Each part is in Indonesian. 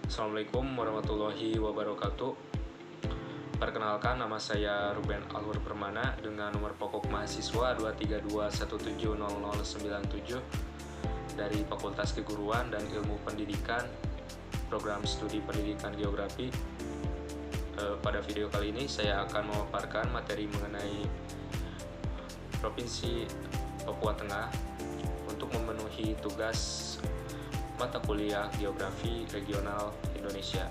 Assalamualaikum warahmatullahi wabarakatuh. Perkenalkan, nama saya Ruben Alur Permana dengan nomor pokok mahasiswa 232170097 dari Fakultas Keguruan dan Ilmu Pendidikan, Program Studi Pendidikan Geografi. Pada video kali ini saya akan memaparkan materi mengenai Provinsi Papua Tengah untuk memenuhi tugas mata kuliah Geografi Regional Indonesia.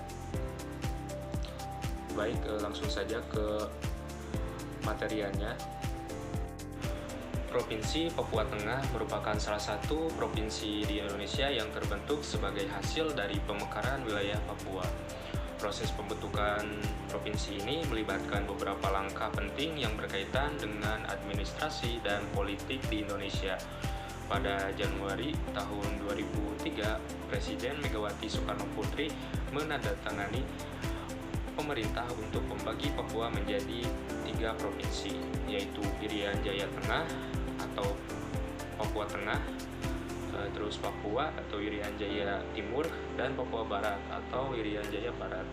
Baik, langsung saja ke materiannya. Provinsi Papua Tengah merupakan salah satu provinsi di Indonesia yang terbentuk sebagai hasil dari pemekaran wilayah Papua. Proses pembentukan provinsi ini melibatkan beberapa langkah penting yang berkaitan dengan administrasi dan politik di Indonesia. Pada Januari tahun 2003, Presiden Megawati Soekarno Putri menandatangani pemerintah untuk membagi Papua menjadi 3 provinsi, yaitu Irian Jaya Tengah atau Papua Tengah, terus Papua atau Irian Jaya Timur, dan Papua Barat atau Irian Jaya Barat.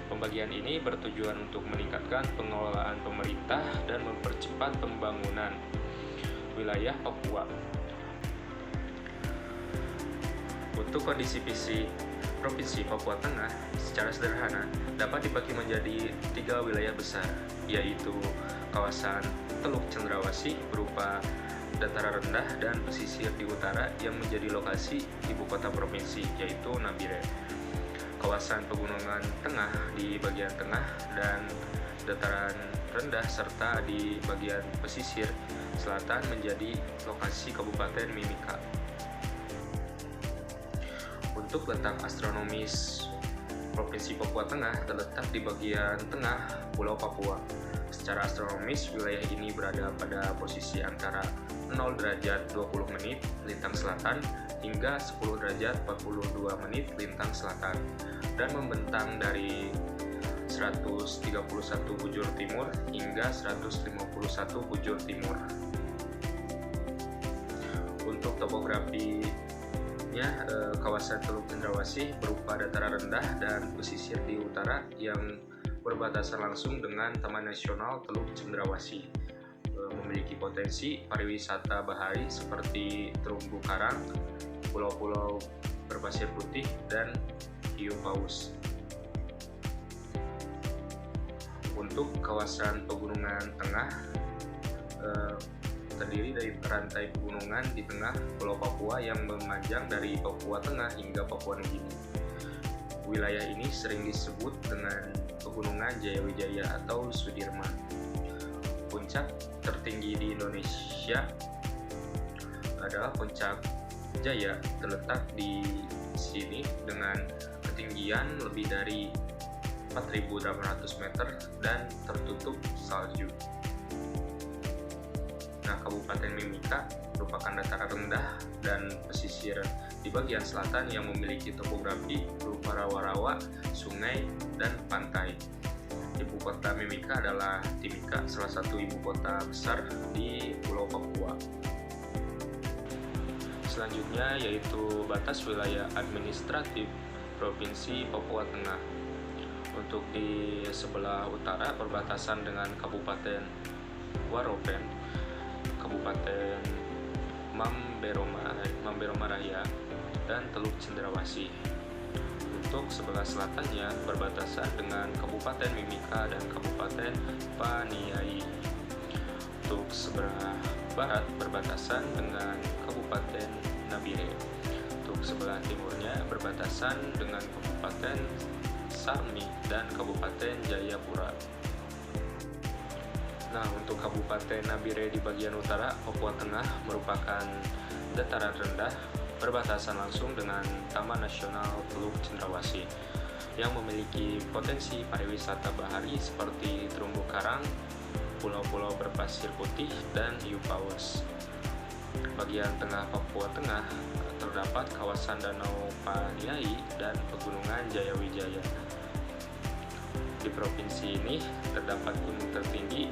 Pembagian ini bertujuan untuk meningkatkan pengelolaan pemerintah dan mempercepat pembangunan wilayah Papua. Untuk kondisi fisik Provinsi Papua Tengah secara sederhana dapat dibagi menjadi 3 wilayah besar, yaitu kawasan Teluk Cendrawasih berupa dataran rendah dan pesisir di utara yang menjadi lokasi ibu kota provinsi, yaitu Nabire. Kawasan Pegunungan Tengah di bagian tengah dan dataran rendah serta di bagian pesisir selatan menjadi lokasi Kabupaten Mimika. Untuk letak astronomis, Provinsi Papua Tengah terletak di bagian tengah Pulau Papua. Secara astronomis, wilayah ini berada pada posisi antara 0 derajat 20 menit lintang selatan hingga 10 derajat 42 menit lintang selatan, dan membentang dari 131 bujur timur hingga 151 bujur timur. Untuk topografinya, kawasan Teluk Cendrawasih berupa dataran rendah dan pesisir di utara yang berbatasan langsung dengan Taman Nasional Teluk Cendrawasih. Memiliki potensi pariwisata bahari seperti terumbu karang, pulau-pulau berpasir putih, dan hiu paus. Untuk kawasan Pegunungan Tengah, terdiri dari rantai pegunungan di tengah Pulau Papua yang memanjang dari Papua Tengah hingga Papua Nugini. Wilayah ini sering disebut dengan Pegunungan Jayawijaya atau Sudirman. Puncak tertinggi di Indonesia adalah Puncak Jaya, terletak di sini dengan ketinggian lebih dari 4.800 meter dan tertutup salju. Nah, Kabupaten Mimika merupakan dataran rendah dan pesisir di bagian selatan yang memiliki topografi berupa rawa-rawa, sungai, dan pantai. Ibu kota Mimika adalah Timika, salah satu ibu kota besar di Pulau Papua. Selanjutnya yaitu batas wilayah administratif Provinsi Papua Tengah. Untuk di sebelah utara berbatasan dengan Kabupaten Waropen, Kabupaten Mamberoma Raya, dan Teluk Cendrawasih. Untuk sebelah selatannya berbatasan dengan Kabupaten Mimika dan Kabupaten Paniai. Untuk sebelah barat berbatasan dengan Kabupaten Nabire. Untuk sebelah timurnya berbatasan dengan Kabupaten Sarmi dan Kabupaten Jayapura. Nah, untuk Kabupaten Nabire di bagian utara Papua Tengah merupakan dataran rendah berbatasan langsung dengan Taman Nasional Teluk Cendrawasih yang memiliki potensi pariwisata bahari seperti terumbu karang, pulau-pulau berpasir putih, dan hiu paus. Bagian tengah Papua Tengah terdapat kawasan Danau Paniai dan Pegunungan Jayawijaya. Di provinsi ini terdapat gunung tertinggi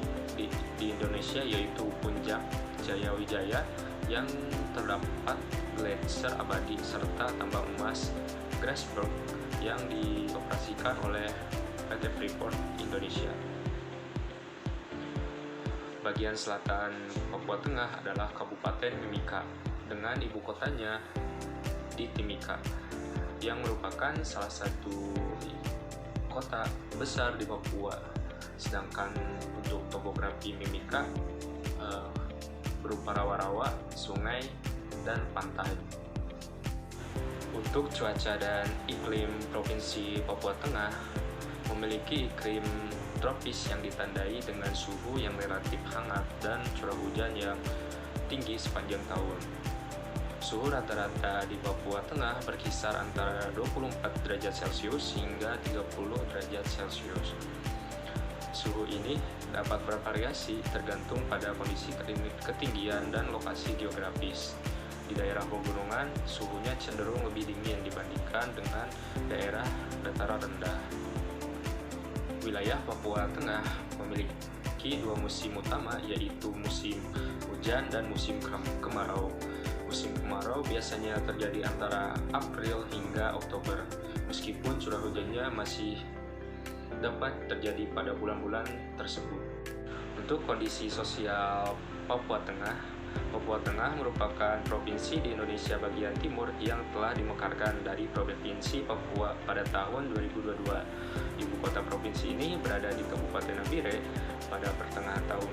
di Indonesia, yaitu Puncak Jayawijaya, yang terdapat gletser abadi serta tambang emas Grasberg yang dioperasikan oleh PT Freeport Indonesia. Bagian selatan Papua Tengah adalah Kabupaten Mimika dengan ibu kotanya di Timika, yang merupakan salah satu kota besar di Papua. Sedangkan untuk topografi Mimika berupa rawa-rawa, sungai, dan pantai. Untuk cuaca dan iklim Provinsi Papua Tengah memiliki iklim tropis yang ditandai dengan suhu yang relatif hangat dan curah hujan yang tinggi sepanjang tahun. Suhu rata-rata di Papua Tengah berkisar antara 24 derajat Celcius hingga 30 derajat Celcius. Suhu ini dapat bervariasi tergantung pada kondisi ketinggian dan lokasi geografis. Di daerah pegunungan, suhunya cenderung lebih dingin dibandingkan dengan daerah dataran rendah. Wilayah Papua Tengah memiliki dua musim utama, yaitu musim hujan dan musim kemarau. Musim kemarau biasanya terjadi antara April hingga Oktober, meskipun curah hujannya masih dapat terjadi pada bulan-bulan tersebut. Untuk kondisi sosial Papua Tengah merupakan provinsi di Indonesia bagian timur yang telah dimekarkan dari Provinsi Papua pada tahun 2022. Ibu kota provinsi ini berada di Kabupaten Nabire. Pada pertengahan tahun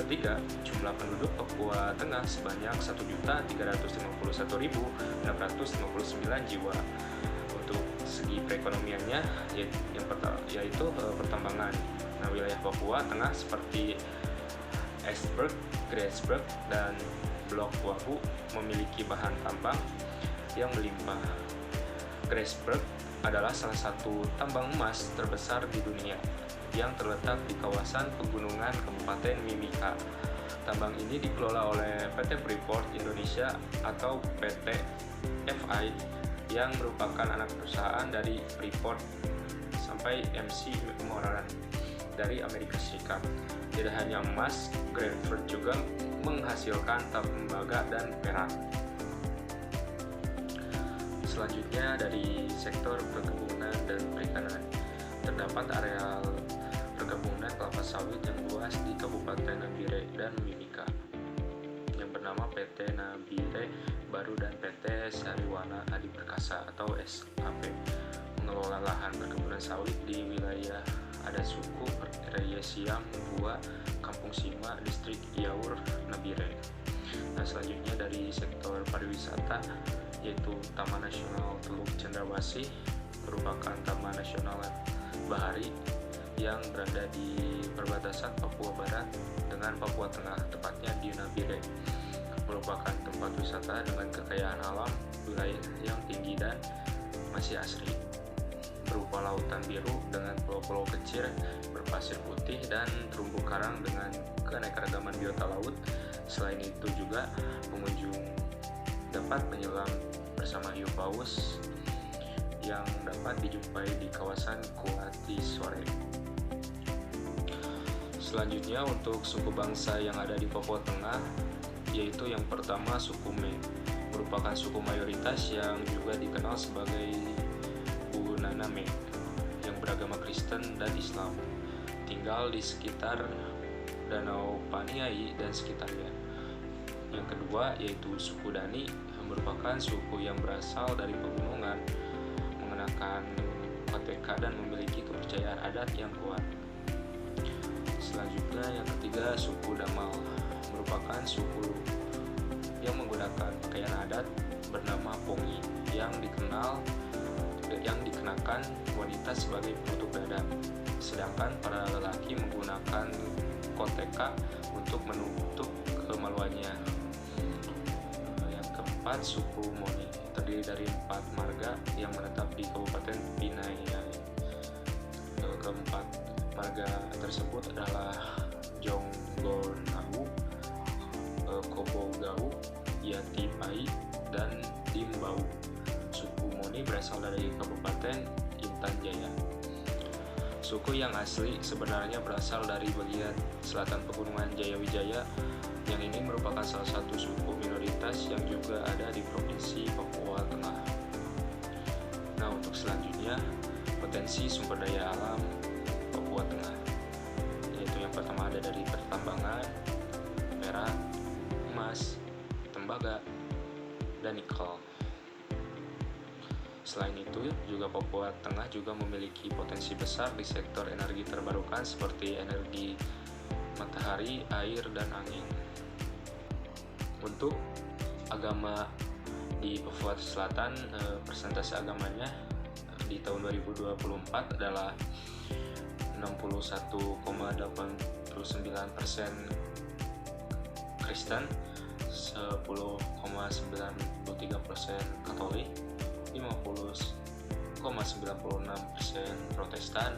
2023, jumlah penduduk Papua Tengah sebanyak 1.351.659 jiwa. Untuk segi perekonomiannya yaitu pertambangan. Nah, wilayah Papua Tengah seperti Esberg, Grasberg, dan Blok Wabu memiliki bahan tambang yang melimpah. Grasberg adalah salah satu tambang emas terbesar di dunia yang terletak di kawasan pegunungan Kabupaten Mimika. Tambang ini dikelola oleh PT Freeport Indonesia atau PT FI yang merupakan anak perusahaan dari Freeport sampai MC Moran dari Amerika Serikat. Tidak hanya emas, Grasberg juga menghasilkan tembaga dan perak. Selanjutnya dari sektor perkebunan dan perikanan, terdapat areal perkebunan kelapa sawit yang luas di Kabupaten Nabire dan Mimika yang bernama PT Nabire Baru dan PT Sariwana Adi Perkasa atau SAP mengelola lahan perkebunan sawit di wilayah adat suku Reyesiam, Bua, Kampung Sima, Distrik Yaur, Nabire. Nah, selanjutnya dari sektor pariwisata, yaitu Taman Nasional Teluk Cendrawasih merupakan taman nasional bahari yang berada di perbatasan Papua Barat dengan Papua Tengah, tepatnya di Nabire. Merupakan tempat wisata dengan kekayaan alam, wilayah yang tinggi dan masih asri, berupa lautan biru dengan pulau-pulau kecil berpasir putih dan terumbu karang dengan keanekaragaman biota laut. Selain itu juga pengunjung dapat menyelam bersama hiu paus yang dapat dijumpai di kawasan Kuati Sore. Selanjutnya untuk suku bangsa yang ada di Papua Tengah, yaitu yang pertama suku Me, merupakan suku mayoritas yang juga dikenal sebagai Bunaname yang beragama Kristen dan Islam, tinggal di sekitar Danau Paniai dan sekitarnya. Yang kedua yaitu suku Dani, yang merupakan suku yang berasal dari pegunungan, mengenakan koteka dan memiliki kepercayaan adat yang kuat. Selanjutnya yang ketiga suku Damal, merupakan suku yang menggunakan pakaian adat bernama Pongi yang dikenakan wanita sebagai penutup dada, sedangkan para lelaki menggunakan koteka untuk menutup kemaluannya. Yang keempat suku Moni, terdiri dari 4 marga yang menetap di Kabupaten Pinaiai. Keempat marga tersebut adalah Jonggonau, Kobogau, Yatipai, dan Dimbau. Suku Moni berasal dari Kabupaten Intan Jaya. Suku yang asli sebenarnya berasal dari bagian selatan pegunungan Jayawijaya, yang ini merupakan salah satu suku minoritas yang juga ada di Provinsi Papua Tengah. Nah, untuk selanjutnya, potensi sumber daya alam Papua Tengah, yaitu yang pertama ada dari pertambangan, perak, emas, tembaga, dan nikel. Selain itu, juga Papua Tengah juga memiliki potensi besar di sektor energi terbarukan seperti energi matahari, air, dan angin. Untuk agama di Papua Selatan, persentase agamanya di tahun 2024 adalah 61,89% Kristen, 10,93% Katolik, 50,96% Protestan,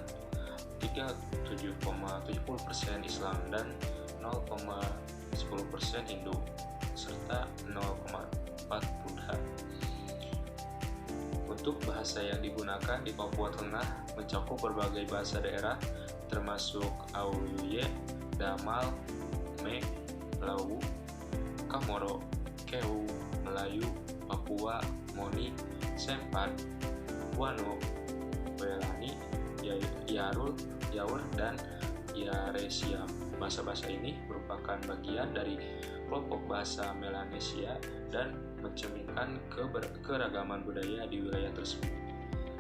37,70% Islam, dan 0,10% Hindu, serta 0,4% Buddha. Untuk bahasa yang digunakan di Papua Tengah mencakup berbagai bahasa daerah termasuk Auye, Damal, Me, Lau, Kamoro, Keu, Melayu, Papua, Moni, Sempat, Wano, Welani, Yarul, Yaur, dan Yaresiam. Bahasa-bahasa ini merupakan bagian dari kelompok bahasa Melanesia dan mencerminkan keragaman budaya di wilayah tersebut.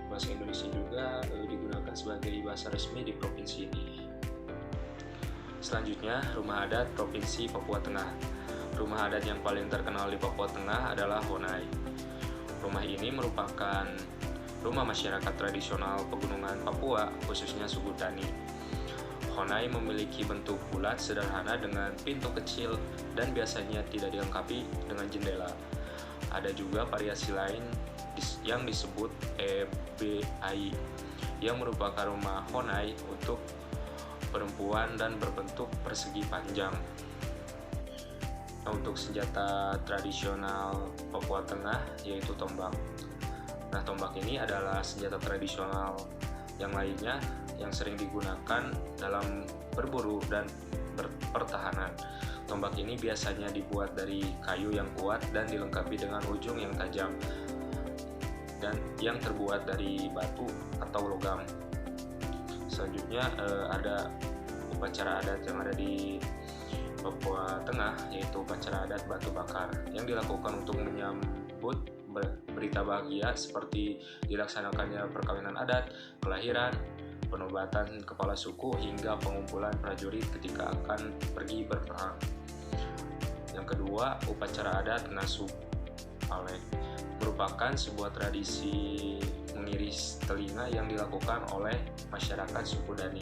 Bahasa Indonesia juga digunakan sebagai bahasa resmi di provinsi ini. Selanjutnya, rumah adat Provinsi Papua Tengah. Rumah adat yang paling terkenal di Papua Tengah adalah Honai. Rumah ini merupakan rumah masyarakat tradisional pegunungan Papua, khususnya suku Dani. Honai memiliki bentuk bulat sederhana dengan pintu kecil dan biasanya tidak dilengkapi dengan jendela. Ada juga variasi lain yang disebut EBAI, yang merupakan rumah Honai untuk perempuan dan berbentuk persegi panjang. Nah, untuk senjata tradisional Papua Tengah yaitu tombak. Nah, tombak ini adalah senjata tradisional yang lainnya yang sering digunakan dalam berburu dan pertahanan. Tombak ini biasanya dibuat dari kayu yang kuat dan dilengkapi dengan ujung yang tajam dan yang terbuat dari batu atau logam. Selanjutnya ada upacara adat yang ada di Papua Tengah, yaitu upacara adat batu bakar yang dilakukan untuk menyambut berita bahagia seperti dilaksanakannya perkawinan adat, kelahiran, penobatan kepala suku, hingga pengumpulan prajurit ketika akan pergi berperang. Yang kedua, upacara adat ngasup palek merupakan sebuah tradisi mengiris telinga yang dilakukan oleh masyarakat suku Dani.